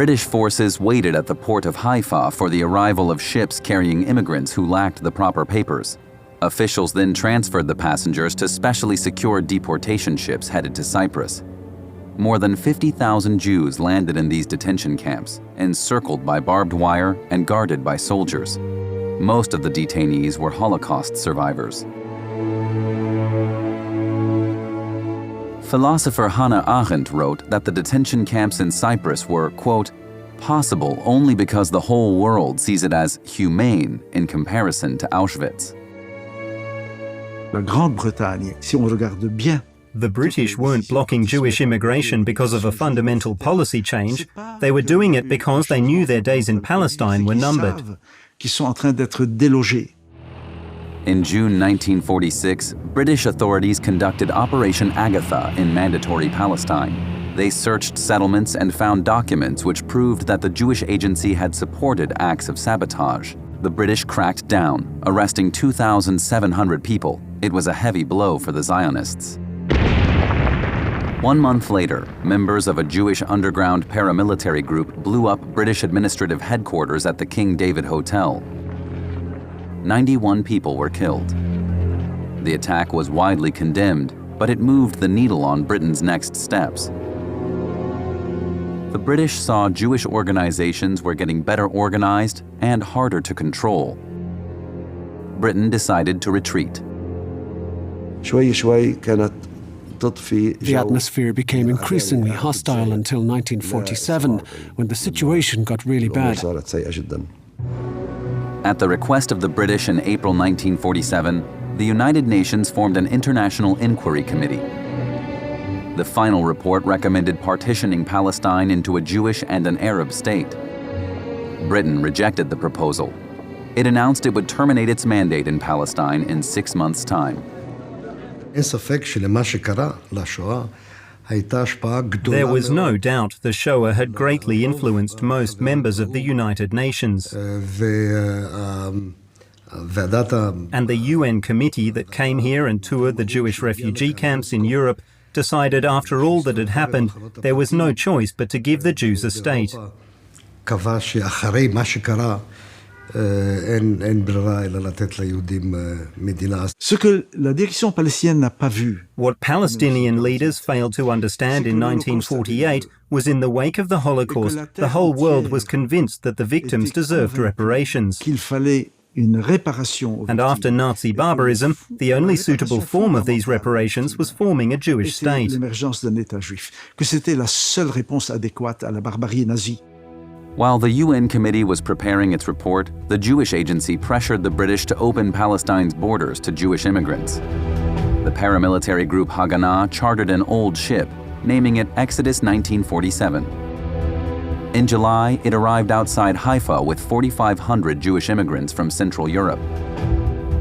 British forces waited at the port of Haifa for the arrival of ships carrying immigrants who lacked the proper papers. Officials then transferred the passengers to specially secured deportation ships headed to Cyprus. More than 50,000 Jews landed in these detention camps, encircled by barbed wire and guarded by soldiers. Most of the detainees were Holocaust survivors. Philosopher Hannah Arendt wrote that the detention camps in Cyprus were, quote, possible only because the whole world sees it as humane in comparison to Auschwitz. La Grande-Bretagne, si on regarde bien, the British weren't blocking Jewish immigration because of a fundamental policy change. They were doing it because they knew their days in Palestine were numbered. In June 1946, British authorities conducted Operation Agatha in Mandatory Palestine. They searched settlements and found documents which proved that the Jewish agency had supported acts of sabotage. The British cracked down, arresting 2,700 people. It was a heavy blow for the Zionists. 1 month later, members of a Jewish underground paramilitary group blew up British administrative headquarters at the King David Hotel. 91 people were killed. The attack was widely condemned, but it moved the needle on Britain's next steps. The British saw Jewish organizations were getting better organized and harder to control. Britain decided to retreat. The atmosphere became increasingly hostile until 1947, when the situation got really bad. At the request of the British in April 1947, the United Nations formed an international inquiry committee. The final report recommended partitioning Palestine into a Jewish and an Arab state. Britain rejected the proposal. It announced it would terminate its mandate in Palestine in 6 months' time. There was no doubt the Shoah had greatly influenced most members of the United Nations. And the UN committee that came here and toured the Jewish refugee camps in Europe decided after all that had happened, there was no choice but to give the Jews a state. What Palestinian leaders failed to understand in 1948 was in the wake of the Holocaust, the whole world was convinced that the victims deserved reparations. And after Nazi barbarism, the only suitable form of these reparations was forming a Jewish state. While the UN committee was preparing its report, the Jewish agency pressured the British to open Palestine's borders to Jewish immigrants. The paramilitary group Haganah chartered an old ship, naming it Exodus 1947. In July, it arrived outside Haifa with 4,500 Jewish immigrants from Central Europe.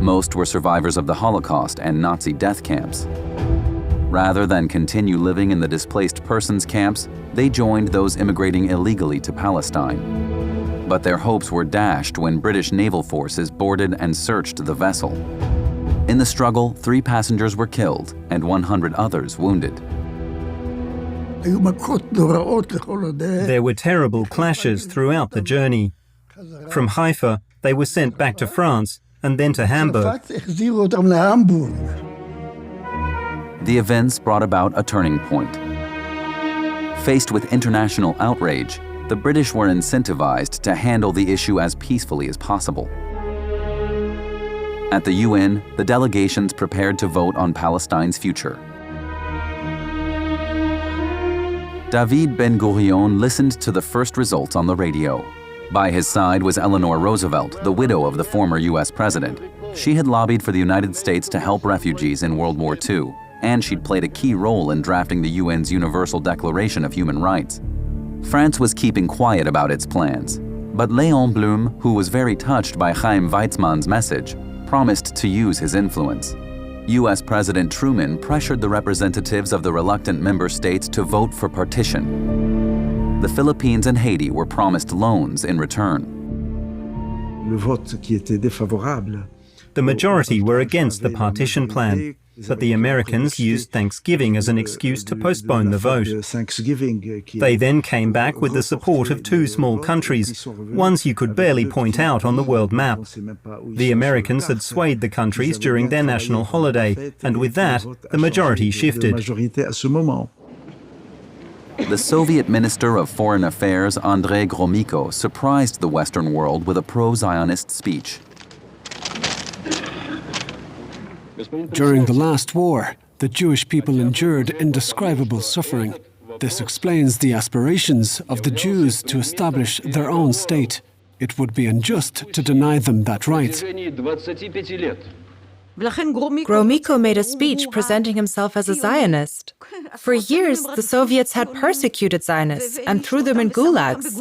Most were survivors of the Holocaust and Nazi death camps. Rather than continue living in the displaced persons camps, they joined those immigrating illegally to Palestine. But their hopes were dashed when British naval forces boarded and searched the vessel. In the struggle, 3 passengers were killed and 100 others wounded. There were terrible clashes throughout the journey. From Haifa, they were sent back to France and then to Hamburg. The events brought about a turning point. Faced with international outrage, the British were incentivized to handle the issue as peacefully as possible. At the UN, the delegations prepared to vote on Palestine's future. David Ben-Gurion listened to the first results on the radio. By his side was Eleanor Roosevelt, the widow of the former US president. She had lobbied for the United States to help refugees in World War II, and she'd played a key role in drafting the UN's Universal Declaration of Human Rights. France was keeping quiet about its plans, but Léon Blum, who was very touched by Chaim Weizmann's message, promised to use his influence. US President Truman pressured the representatives of the reluctant member states to vote for partition. The Philippines and Haiti were promised loans in return. The majority were against the partition plan. but the Americans used Thanksgiving as an excuse to postpone the vote. They then came back with the support of two small countries, ones you could barely point out on the world map. The Americans had swayed the countries during their national holiday, and with that, the majority shifted. The Soviet Minister of Foreign Affairs, Andrei Gromyko, surprised the Western world with a pro-Zionist speech. During the last war, the Jewish people endured indescribable suffering. This explains the aspirations of the Jews to establish their own state. It would be unjust to deny them that right. Gromyko made a speech presenting himself as a Zionist. For years, the Soviets had persecuted Zionists and threw them in gulags.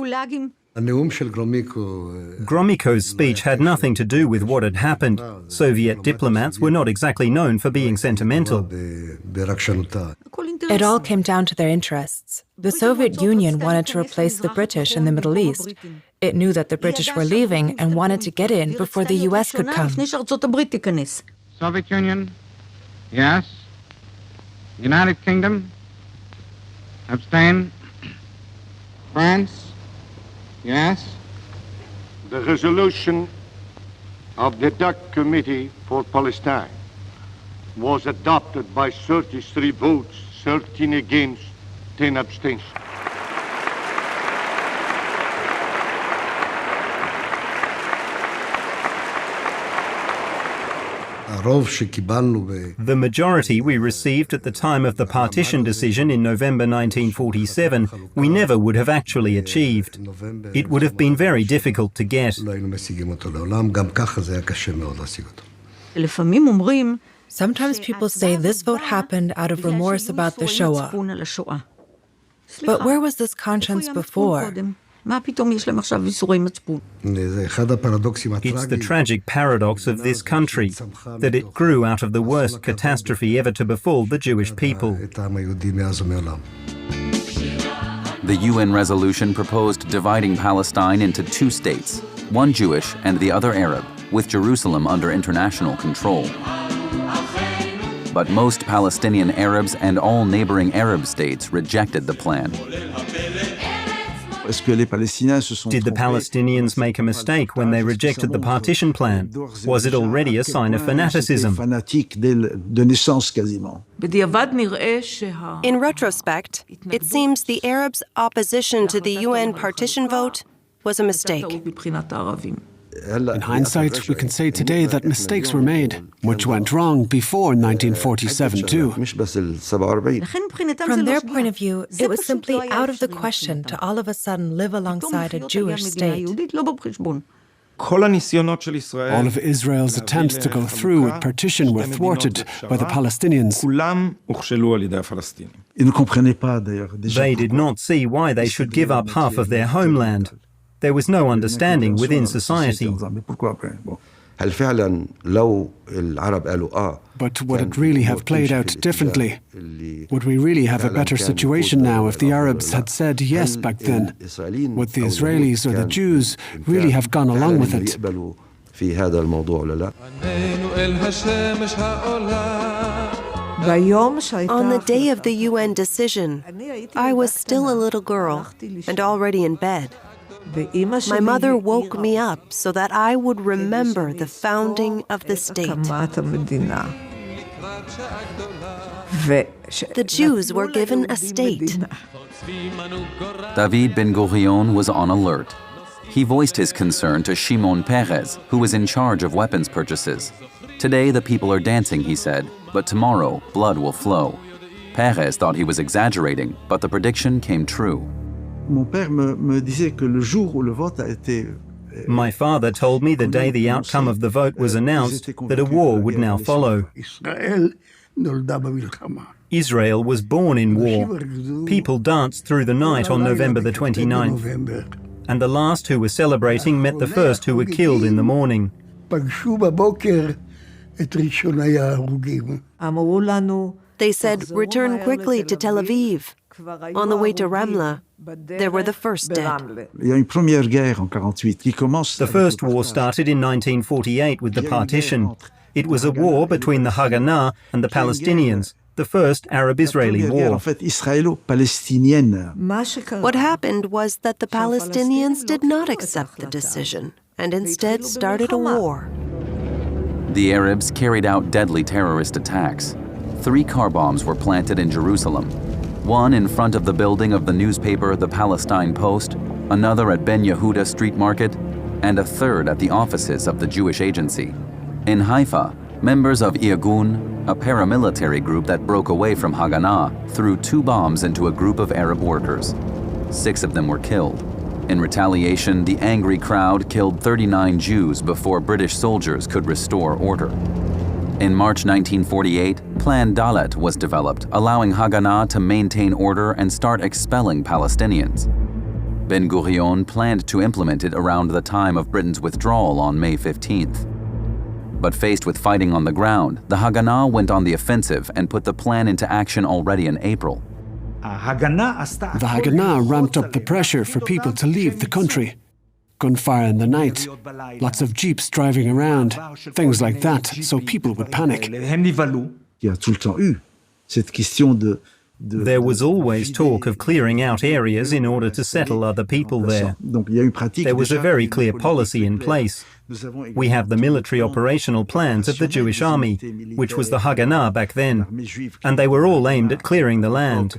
Gromyko's speech had nothing to do with what had happened. Soviet diplomats were not exactly known for being sentimental. It all came down to their interests. The Soviet Union wanted to replace the British in the Middle East. It knew that the British were leaving and wanted to get in before the US could come. Soviet Union, yes. United Kingdom, abstain. France, yes. The resolution of the DUC Committee for Palestine was adopted by 33 votes, 13 against, 10 abstentions. The majority we received at the time of the partition decision in November 1947, we never would have actually achieved. It would have been very difficult to get. Sometimes people say this vote happened out of remorse about the Shoah. But where was this conscience before? It's the tragic paradox of this country, that it grew out of the worst catastrophe ever to befall the Jewish people. The UN resolution proposed dividing Palestine into two states, one Jewish and the other Arab, with Jerusalem under international control. But most Palestinian Arabs and all neighboring Arab states rejected the plan. Did the Palestinians make a mistake when they rejected the partition plan? Was it already a sign of fanaticism? In retrospect, it seems the Arabs' opposition to the UN partition vote was a mistake. In hindsight, we can say today that mistakes were made, which went wrong before 1947 too. From their point of view, it was simply out of the question to all of a sudden live alongside a Jewish state. All of Israel's attempts to go through with partition were thwarted by the Palestinians. They did not see why they should give up half of their homeland. There was no understanding within society. But would it really have played out differently? Would we really have a better situation now if the Arabs had said yes back then? Would the Israelis or the Jews really have gone along with it? On the day of the UN decision, I was still a little girl and already in bed. My mother woke me up so that I would remember the founding of the state. The Jews were given a state. David Ben-Gurion was on alert. He voiced his concern to Shimon Peres, who was in charge of weapons purchases. Today the people are dancing, he said, but tomorrow blood will flow. Peres thought he was exaggerating, but the prediction came true. My father told me the day the outcome of the vote was announced that a war would now follow. Israel was born in war. People danced through the night on November the 29th. And the last who were celebrating met the first who were killed in the morning. They said, return quickly to Tel Aviv. On the way to Ramla, there were the first dead. The First War started in 1948 with the partition. It was a war between the Haganah and the Palestinians, the first Arab-Israeli war. What happened was that the Palestinians did not accept the decision and instead started a war. The Arabs carried out deadly terrorist attacks. 3 car bombs were planted in Jerusalem. One in front of the building of the newspaper The Palestine Post, another at Ben Yehuda Street Market, and a third at the offices of the Jewish Agency. In Haifa, members of Irgun, a paramilitary group that broke away from Haganah, threw 2 bombs into a group of Arab workers. 6 of them were killed. In retaliation, the angry crowd killed 39 Jews before British soldiers could restore order. In March 1948, Plan Dalet was developed, allowing Haganah to maintain order and start expelling Palestinians. Ben-Gurion planned to implement it around the time of Britain's withdrawal on May 15th. But faced with fighting on the ground, the Haganah went on the offensive and put the plan into action already in April. The Haganah ramped up the pressure for people to leave the country. Gunfire in the night, lots of jeeps driving around, things like that, so people would panic. There was always talk of clearing out areas in order to settle other people there. There was a very clear policy in place. We have the military operational plans of the Jewish army, which was the Haganah back then, and they were all aimed at clearing the land.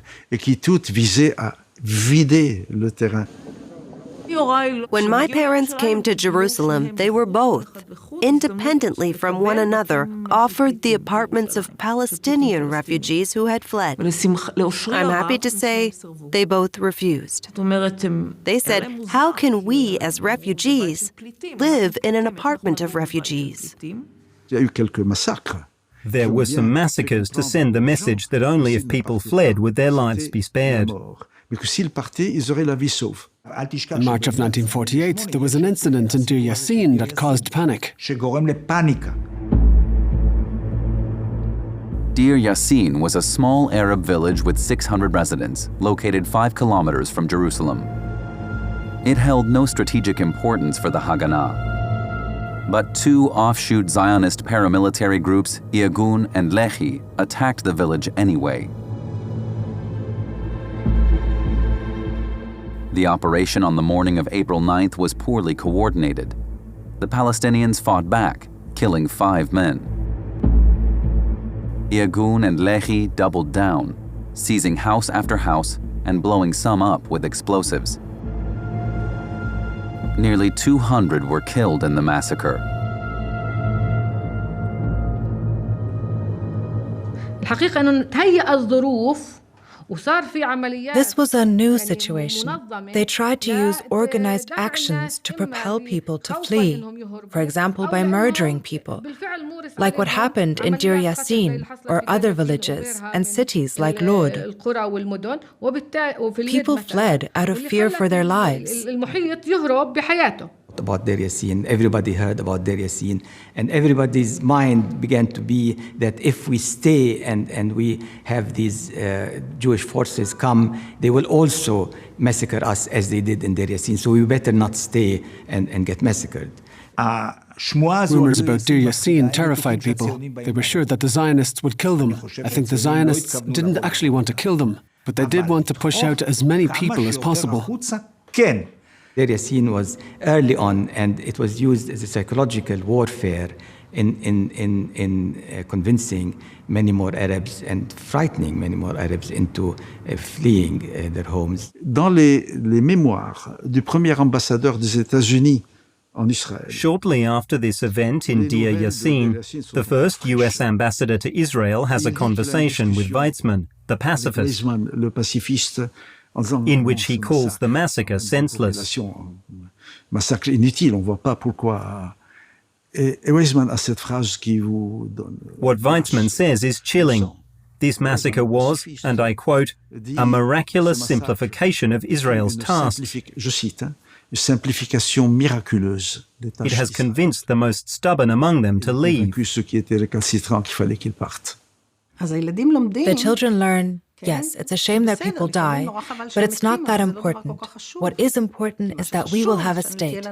When my parents came to Jerusalem, they were both, independently from one another, offered the apartments of Palestinian refugees who had fled. I'm happy to say they both refused. They said, how can we as refugees live in an apartment of refugees? There were some massacres to send the message that only if people fled would their lives be spared. In March of 1948, there was an incident in Deir Yassin that caused panic. Deir Yassin was a small Arab village with 600 residents, located 5 kilometers from Jerusalem. It held no strategic importance for the Haganah. But 2 offshoot Zionist paramilitary groups, Irgun and Lehi, attacked the village anyway. The operation on the morning of April 9th was poorly coordinated. The Palestinians fought back, killing 5 men. Irgun and Lehi doubled down, seizing house after house and blowing some up with explosives. Nearly 200 were killed in the massacre. This was a new situation. They tried to use organized actions to propel people to flee, for example, by murdering people, like what happened in Deir Yassin or other villages and cities like Lod. People fled out of fear for their lives. About Deir Yassin. Everybody heard about Deir Yassin, and everybody's mind began to be that if we stay and we have these Jewish forces come, they will also massacre us as they did in Deir Yassin, so we better not stay and get massacred. Rumors about Deir Yassin terrified people. They were sure that the Zionists would kill them. I think the Zionists didn't actually want to kill them, but they did want to push out as many people as possible. Deir Yassin was early on, and it was used as a psychological warfare in convincing many more Arabs and frightening many more Arabs into fleeing their homes. Dans les mémoires du premier ambassadeur des États-Unis en Israël. Shortly after this event in Deir Yassin, the first US ambassador to Israel has a conversation with Weizmann, the pacifist, in which he calls the massacre senseless. Massacre inutile, on voit pas pourquoi. Et Weizmann a cette phrase qui vous donne. What Weizmann says is chilling. This massacre was, and I quote, a miraculous simplification of Israel's task. Je cite, une simplification miraculeuse des tâches. It has convinced the most stubborn among them to leave. Ceux qui étaient récalcitrants qu'il fallait qu'ils partent. The children learn, yes, it's a shame that people die, but it's not that important. What is important is that we will have a state.